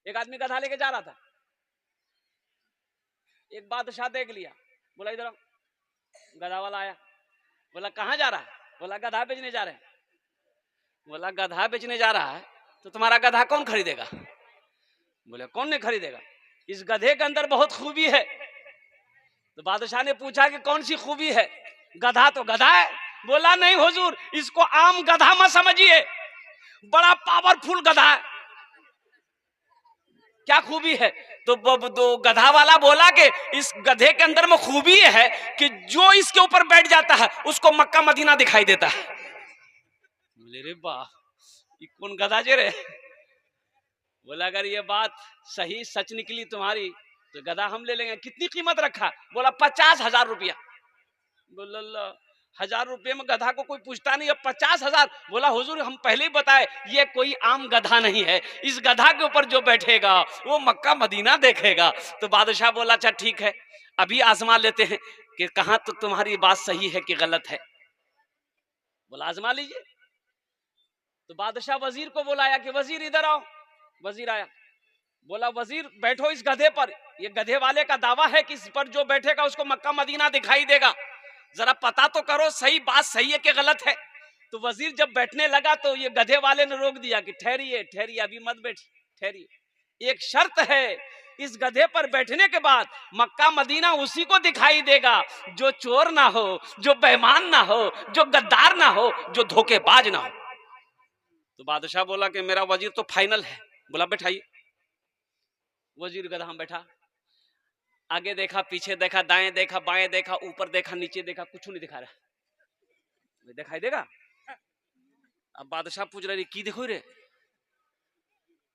एक आदमी गधा लेके जा रहा था, एक बादशाह देख लिया, बोला इधर आओ। गधा वाला आया, बोला कहाँ जा रहा है? बोला गधा बेचने जा रहे हैं। बोला गधा बेचने जा रहा है तो तुम्हारा गधा कौन खरीदेगा? बोले कौन नहीं खरीदेगा, इस गधे के अंदर बहुत खूबी है। तो बादशाह ने पूछा कि कौन सी खूबी है? गधा तो गधा है। बोला नहीं हुजूर, इसको आम गधा मत समझिए, बड़ा पावरफुल गधा है। क्या खूबी है? तो गधा वाला बोला कि इस गधे के अंदर में खूबी है कि जो इसके ऊपर बैठ जाता है उसको मक्का मदीना दिखाई देता है। बोले रे वाह, ये कौन गधा जे रे? बोला अगर ये बात सही सच निकली तुम्हारी तो गधा हम ले लेंगे। कितनी कीमत रखा? बोला 50,000 रुपया। बोला 1,000 रुपये में गधा को कोई पूछता नहीं, अब 50,000। बोला हुजूर हम पहले ही बताए ये कोई आम गधा नहीं है, इस गधा के ऊपर जो बैठेगा वो मक्का मदीना देखेगा। तो बादशाह बोला अच्छा ठीक है, अभी आजमा लेते हैं कि कहां तो तुम्हारी बात सही है कि गलत है। बोला आजमा लीजिए। तो बादशाह वजीर को बुलाया कि वजीर इधर आओ। वजीर आया, बोला वजीर बैठो इस गधे पर, ये गधे वाले का दावा है कि इस पर जो बैठेगा उसको मक्का मदीना दिखाई देगा, जरा पता तो करो सही बात सही है कि गलत है। तो वजीर जब बैठने लगा तो ये गधे वाले ने रोक दिया कि ठहरिए ठहरिए, अभी मत बैठिए, ठहरिए, एक शर्त है, इस गधे पर बैठने के बाद मक्का मदीना उसी को दिखाई देगा जो चोर ना हो, जो बेईमान ना हो, जो गद्दार ना हो, जो धोखेबाज ना हो। तो बादशाह बोला कि मेरा वजीर तो फाइनल है। बोला बैठाइए। वजीर गधा में बैठा, आगे देखा, पीछे देखा, दाएं देखा, बाएं देखा, ऊपर देखा, नीचे देखा, कुछ नहीं दिखा रहा। दिखाई देगा? अब बादशाह पूछ रहे की देखो रे?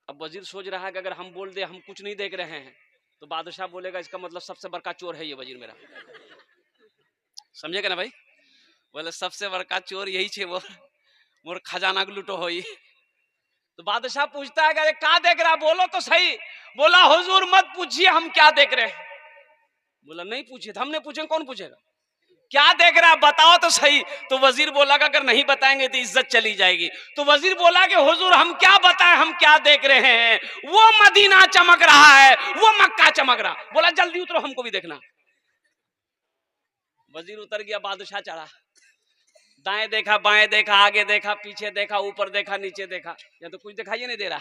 अब वजीर सोच रहा है कि अगर हम बोल दे हम कुछ नहीं देख रहे हैं तो बादशाह बोलेगा इसका मतलब सबसे बड़का चोर है ये वजीर मेरा। समझेगा ना भाई? बोले सबसे बड़का चोर यही छे, वो मोर खजाना को लूटो होई। तो बादशाह पूछता है कि क्या देख रहा, बोलो तो सही। बोला हुजूर मत पूछिए हम क्या देख रहे हैं। बोला नहीं पूछिए, हमने पूछे कौन पूछेगा, क्या देख रहा बताओ तो सही। तो वजीर बोला कि अगर नहीं बताएंगे तो इज्जत चली जाएगी। तो वजीर बोला कि हुजूर हम क्या बताएं, हम क्या देख रहे हैं, वो मदीना चमक रहा है, वो मक्का चमक रहा। बोला जल्दी उतरो हमको भी देखना। वजीर उतर गया, बादशाह चढ़ा, दाएं देखा, बाएं देखा, आगे देखा, पीछे देखा, ऊपर देखा, नीचे देखा, या तो कुछ दिखाई नहीं दे रहा।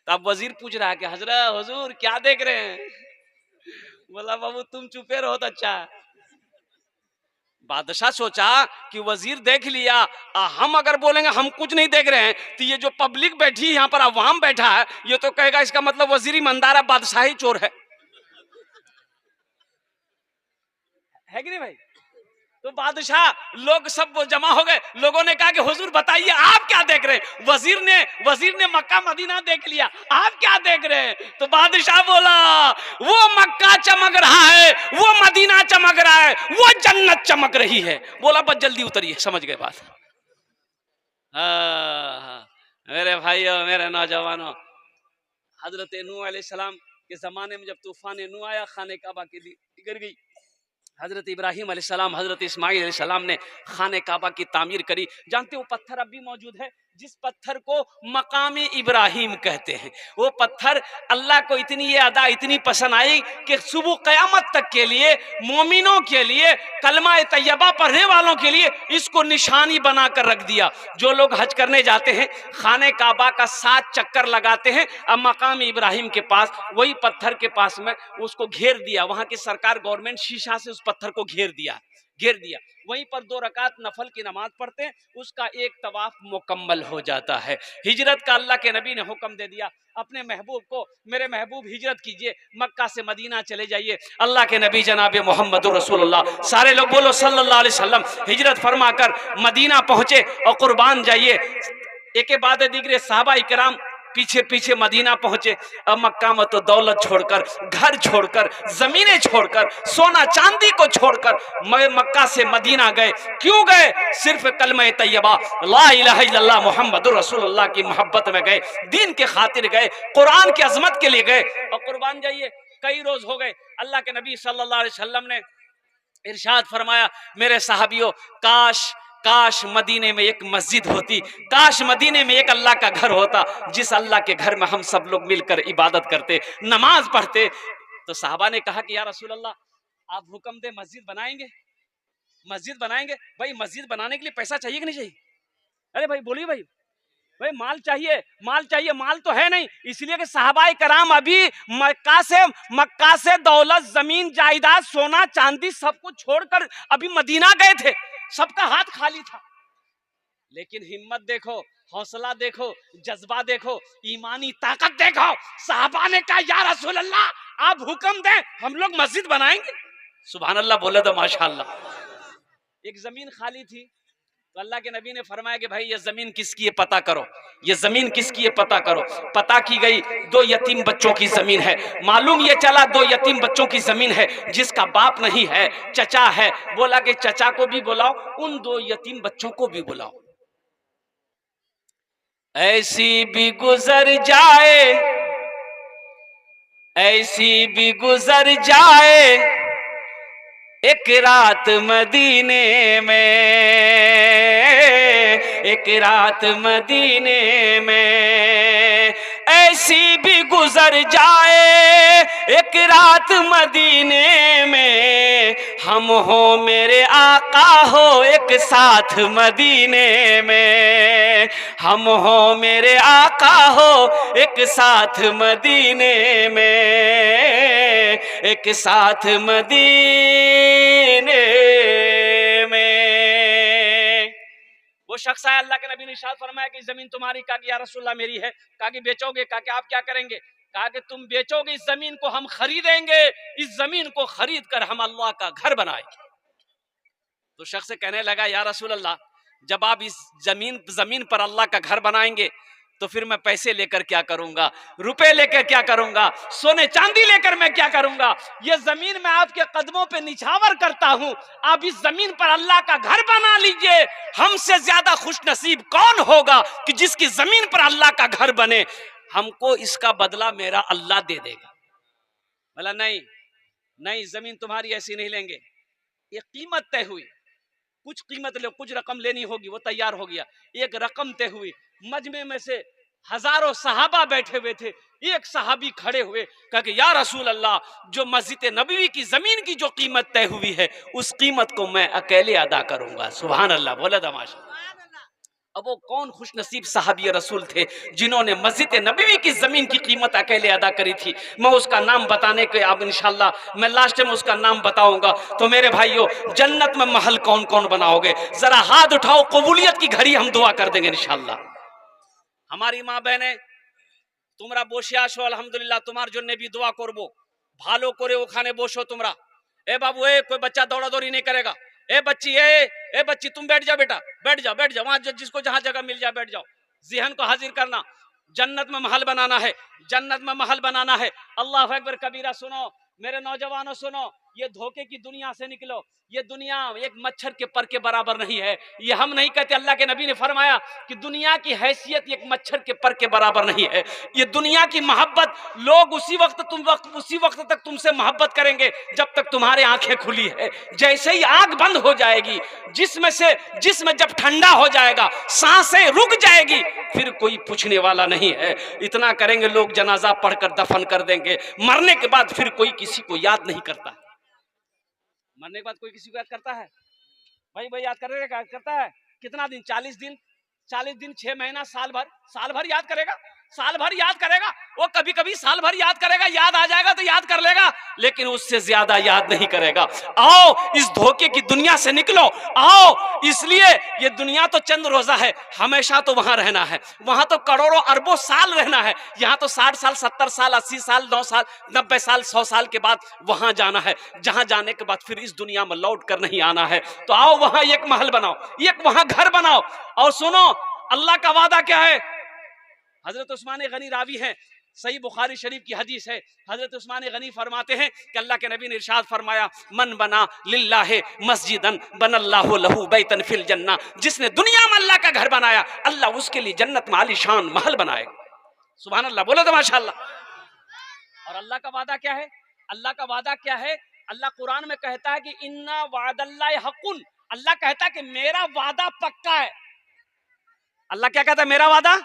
तो अब वजीर पूछ रहा है कि हजरत हुजूर क्या देख रहे हैं? बोला बाबू तुम चुपे रहो तो अच्छा। बादशाह सोचा कि वजीर देख लिया, हम अगर बोलेंगे हम कुछ नहीं देख रहे हैं तो ये जो पब्लिक बैठी है यहाँ पर, अवाम बैठा है, ये तो कहेगा इसका मतलब वजीर ईमानदार है, बादशाही चोर है कि नहीं भाई? तो बादशाह लोग सब वो जमा हो गए। लोगों ने कहा कि हुजूर बताइए आप क्या देख रहे हैं? वजीर ने मक्का मदीना देख लिया, आप क्या देख रहे हैं? तो बादशाह बोला वो मक्का चमक रहा है, वो मदीना चमक रहा है, वो जन्नत चमक रही है। बोला बस जल्दी उतरिए। समझ गए बात? हाँ मेरे भाइयों, मेरे नौजवानों, हजरत नूह अलैहिस्सलाम के जमाने में जब तूफान नूह आया, खाने काबा की गिर गई। हजरत इब्राहिम अलैहिस्सलाम, हजरत इस्माइल अलैहिस्सलाम ने खाने काबा की तामीर करी। जानते हो पत्थर अब भी मौजूद है, जिस पत्थर को मकाम इब्राहिम कहते हैं। वो पत्थर अल्लाह को इतनी ये अदा इतनी पसंद आई कि सुबह क़यामत तक के लिए, मोमिनों के लिए, कलमा तैयबा पढ़ने वालों के लिए इसको निशानी बनाकर रख दिया। जो लोग हज करने जाते हैं खाने काबा का 7 चक्कर लगाते हैं, अब मकाम इब्राहिम के पास वही पत्थर के पास में उसको घेर दिया। वहां की सरकार गवर्नमेंट शीशा से उस पत्थर को घेर दिया। वहीं पर 2 रकात नफल की नमाज पढ़ते हैं, उसका एक तवाफ मुकम्मल हो जाता है। हिजरत का अल्लाह के नबी ने हुक्म दे दिया अपने महबूब को, मेरे महबूब हिजरत कीजिए, मक्का से मदीना चले जाइए। अल्लाह के नबी जनाब मोहम्मद रसूलुल्लाह, सारे लोग बोलो सल्लल्लाहु अलैहि वसल्लम, हिजरत फरमाकर मदीना पहुंचे और कुर्बान जाइए। एक के बाद दीगरे सहाबा इकराम पीछे पीछे मदीना पहुंचे। अब मक्का में तो दौलत छोड़कर, घर छोड़कर, जमीनें छोड़कर, सोना चांदी को छोड़कर मक्का से मदीना गए। क्यों गए? सिर्फ कलमा तैयबा ला इलाहा इल्लल्लाह मुहम्मदुर रसूलुल्लाह की मोहब्बत में गए, दीन के खातिर गए, कुरान की अजमत के लिए गए। और कुर्बान जाइए, कई रोज हो गए। अल्लाह के नबी सल्लल्लाहु अलैहि वसल्लम ने इरशाद फरमाया, मेरे सहाबियों, काश मदीने में एक मस्जिद होती, काश मदीने में एक अल्लाह का घर होता, जिस अल्लाह के घर में हम सब लोग मिलकर इबादत करते, नमाज पढ़ते। तो साहबा ने कहा कि या रसूल अल्लाह, आप हुक्म दे, मस्जिद बनाएंगे, मस्जिद बनाएंगे। भाई मस्जिद बनाने के लिए पैसा चाहिए कि नहीं चाहिए? अरे भाई बोलिए भाई, भाई माल चाहिए, माल चाहिए, माल तो है नहीं। इसलिए कि साहबाए कराम अभी मक्का से दौलत, जमीन जायदाद, सोना चांदी सब कुछ छोड़कर अभी मदीना गए थे, सबका हाथ खाली था। लेकिन हिम्मत देखो, हौसला देखो, जज्बा देखो, ईमानी ताकत देखो। साहबा ने कहा या रसूल अल्लाह, आप हुक्म दें, हम लोग मस्जिद बनाएंगे। सुभान अल्लाह बोले तो माशाअल्लाह। एक जमीन खाली थी, तो अल्लाह के नबी ने फरमाया कि भाई ये जमीन किसकी है पता करो, ये जमीन किसकी है पता करो। पता की गई, 2 यतीम बच्चों की जमीन है। मालूम ये चला 2 यतीम बच्चों की जमीन है, जिसका बाप नहीं है, चचा है। बोला कि चचा को भी बुलाओ, उन 2 यतीम बच्चों को भी बुलाओ। ऐसी भी गुजर जाए, ऐसी भी गुजर जाए एक रात मदीने में, एक रात मदीने में, ऐसी भी गुजर जाए एक रात मदीने में। हम हो मेरे आका हो एक साथ मदीने में, हम हो मेरे आका हो एक साथ मदीने में, एक साथ मदीने में। वो शख्स आया, अल्लाह के नबी ने इरशाद फरमाया कि जमीन तुम्हारी। कहा कि या रसूलल्लाह मेरी है। कहा कि बेचोगे? कहा कि आप क्या करेंगे? कहा कि तुम बेचोगे, इस जमीन को हम खरीदेंगे, इस जमीन को खरीद कर हम अल्लाह का घर बनाएंगे। तो शख्स कहने लगा या रसूलल्लाह, जब आप इस जमीन पर अल्लाह का घर बनाएंगे तो फिर मैं पैसे लेकर क्या करूंगा, रुपए लेकर क्या करूंगा, सोने चांदी लेकर मैं क्या करूंगा? ये जमीन मैं आपके कदमों पे निछावर करता हूं, आप इस जमीन पर अल्लाह का घर बना लीजिए। हमसे ज्यादा खुशनसीब कौन होगा कि जिसकी जमीन पर अल्लाह का घर बने? हमको इसका बदला मेरा अल्लाह दे देगा। बोला नहीं नहीं, जमीन तुम्हारी ऐसी नहीं लेंगे, ये कीमत तय हुई, कुछ कीमत ले, कुछ रकम लेनी होगी। वो तैयार हो गया, एक रकम तय हुई। मजमे में से हजारों सहाबा बैठे हुए थे, एक सहाबी खड़े हुए, कहा कि या रसूल अल्लाह, जो मस्जिद नबवी की जमीन की जो कीमत तय हुई है, उस कीमत को मैं अकेले अदा करूंगा। सुभान अल्लाह बोला तमाशा। अब वो कौन खुशनसीब सहाबी रसूल थे जिन्होंने मस्जिद नबवी की जमीन की कीमत अकेले अदा करी थी? मैं उसका नाम बताने के अब इंशाल्लाह मैं लास्ट में उसका नाम बताऊंगा। तो मेरे भाइयों, जन्नत में महल कौन कौन बनाओगे? जरा हाथ उठाओ, कबूलियत की घड़ी हम दुआ कर देंगे इंशाल्लाह। हमारी माँ बहने, তোমরা বসে আসো, আলহামদুলিল্লাহ তোমার জন্য भी दुआ করব। ভালো করে ওখানে বসো তোমরা। ए बाबू, ए कोई बच्चा दौड़ा दौड़ी नहीं करेगा। ए बच्ची, ए बच्ची तुम बैठ जाओ बेटा, बैठ जाओ, बैठ जाओ, वहां जिसको जहां जगह मिल जाए बैठ जाओ। जिहन को हाजिर करना, जन्नत में महल बनाना है, जन्नत में महल बनाना है। अल्लाह अकबर कबीरा। सुनो मेरे नौजवानों, सुनो, ये धोखे की दुनिया से निकलो। ये दुनिया एक मच्छर के पर के बराबर नहीं है। ये हम नहीं कहते, अल्लाह के नबी ने फरमाया कि दुनिया की हैसियत एक मच्छर के पर के बराबर नहीं है। ये दुनिया की मोहब्बत लोग उसी वक्त तक तुमसे मोहब्बत करेंगे जब तक तुम्हारे आंखें खुली है। जैसे ही आग बंद हो जाएगी, जिसमें जब ठंडा हो जाएगा, सांसें रुक जाएगी, फिर कोई पूछने वाला नहीं है। इतना करेंगे लोग, जनाजा पढ़कर दफन कर देंगे। मरने के बाद फिर कोई किसी को याद नहीं करता। मरने के बाद कोई किसी को याद करता है? भाई याद करता है? कितना दिन? 40 दिन, 6 महीना, साल भर याद करेगा? साल भर याद करेगा? वो कभी कभी साल भर याद करेगा, याद आ जाएगा तो याद कर लेगा, लेकिन उससे ज्यादा याद नहीं करेगा। आओ इस धोखे की दुनिया से निकलो, आओ। इसलिए ये दुनिया तो चंद रोजा है, हमेशा तो वहां रहना है, वहां तो करोड़ों अरबों साल रहना है। यहाँ तो 60 साल, 70 साल, 80 साल, 9 साल, 90 साल, 100 साल के बाद वहां जाना है, जहां जाने के बाद फिर इस दुनिया में लौट कर नहीं आना है। तो आओ वहां एक महल बनाओ, एक वहां घर बनाओ। और सुनो, अल्लाह का वादा क्या है? हजरत उस्मान गनी रावी हैं, सही बुखारी शरीफ की हदीस है। हजरत उस्मान गनी फरमाते हैं कि अल्लाह के नबी ने इरशाद फरमाया, मन बना लिल्लाहि मस्जिदन बनल्लाहु लहू बैतन फिल जन्ना। जिसने दुनिया में अल्लाह का घर बनाया, अल्लाह उसके लिए जन्नत में आलीशान महल बनाएगा। सुभान अल्लाह बोलो तो माशाअल्लाह। और अल्लाह का वादा क्या है? अल्लाह का वादा क्या है? अल्लाह कुरान में कहता है कि इन्ना वादल्लाहि हक़्क़ुन, अल्लाह कहता कि मेरा वादा पक्का है। अल्लाह क्या कहता है? मेरा वादा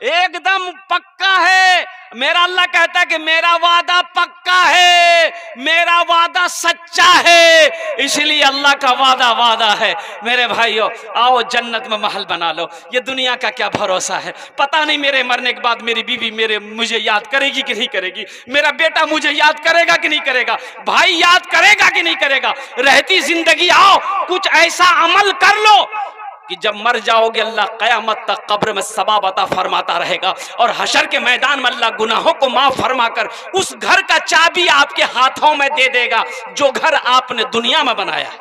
एकदम पक्का है। मेरा अल्लाह कहता है कि मेरा वादा पक्का है, मेरा वादा सच्चा है, इसलिए अल्लाह का वादा वादा है। मेरे भाइयों, आओ जन्नत में महल बना लो। ये दुनिया का क्या भरोसा है, पता नहीं मेरे मरने के बाद मेरी बीवी मुझे याद करेगी कि नहीं करेगी, मेरा बेटा मुझे याद करेगा कि नहीं करेगा, भाई याद करेगा कि नहीं करेगा। रहती जिंदगी आओ कुछ ऐसा अमल कर लो कि जब मर जाओगे अल्लाह कयामत तक कब्र में सवाब अता फरमाता रहेगा, और हशर के मैदान में अल्लाह गुनाहों को माफ फरमाकर उस घर का चाबी आपके हाथों में दे देगा जो घर आपने दुनिया में बनाया।